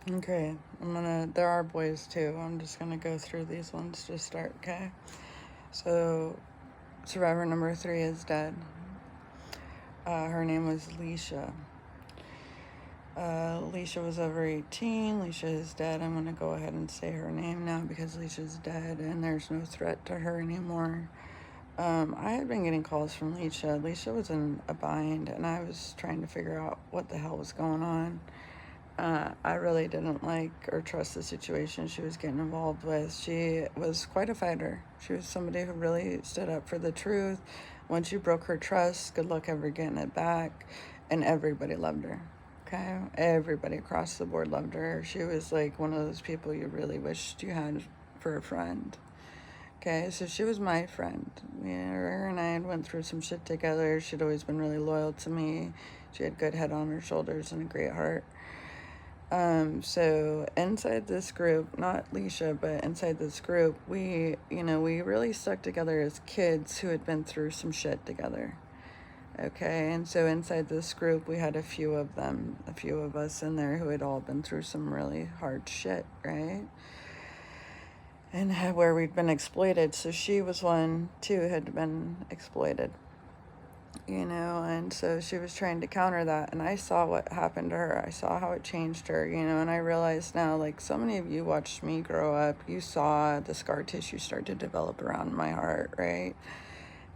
Okay, there are boys too. I'm just gonna go through these ones to start, okay? So, survivor number 3 is dead. Her name was Leisha. Leisha was over 18. Leisha is dead. I'm gonna go ahead and say her name now because Leisha's dead and there's no threat to her anymore. I had been getting calls from Leisha. Leisha was in a bind and I was trying to figure out what the hell was going on. I really didn't like or trust the situation she was getting involved with. She was quite a fighter. She was somebody who really stood up for the truth. Once you broke her trust, good luck ever getting it back. And everybody loved her. Okay? Everybody across the board loved her. She was like one of those people you really wished you had for a friend. Okay, so she was my friend. Her and I had went through some shit together. She'd always been really loyal to me. She had good head on her shoulders and a great heart. So inside this group, not Leisha, but inside this group, we really stuck together as kids who had been through some shit together. Okay, and so inside this group, we had a few of us in there who had all been through some really hard shit, right? And where we'd been exploited. So she was one, too, had been exploited. And so she was trying to counter that, and I saw what happened to her. I saw how it changed her, and I realized now, like, so many of you watched me grow up. You saw the scar tissue start to develop around my heart, right?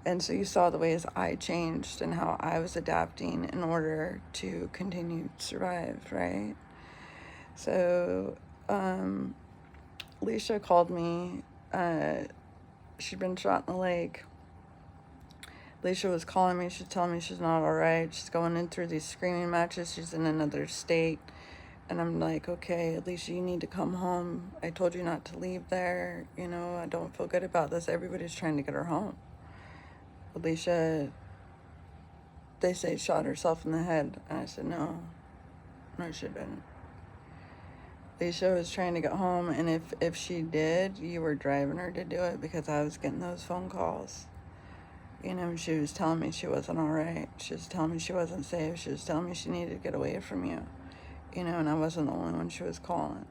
And so you saw the ways I changed and how I was adapting in order to continue to survive, right? So, Leisha called me. She'd been shot in the leg. Leisha was calling me. She's telling me she's not all right. She's going in through these screaming matches. She's in another state. And I'm like, okay, Leisha, you need to come home. I told you not to leave there. I don't feel good about this. Everybody's trying to get her home. But Leisha, they say, shot herself in the head. And I said, no, she didn't. Leisha was trying to get home. And if she did, you were driving her to do it because I was getting those phone calls. She was telling me she wasn't all right. She was telling me she wasn't safe. She was telling me she needed to get away from you. And I wasn't the only one she was calling.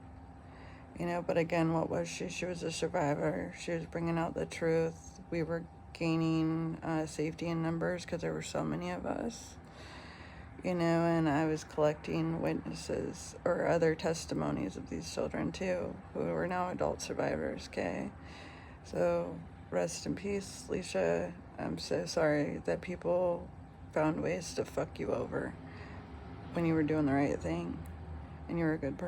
But again, what was she? She was a survivor. She was bringing out the truth. We were gaining safety in numbers because there were so many of us. And I was collecting witnesses or other testimonies of these children too, who are now adult survivors, okay? So, rest in peace, Leisha. I'm so sorry that people found ways to fuck you over when you were doing the right thing and you were a good person.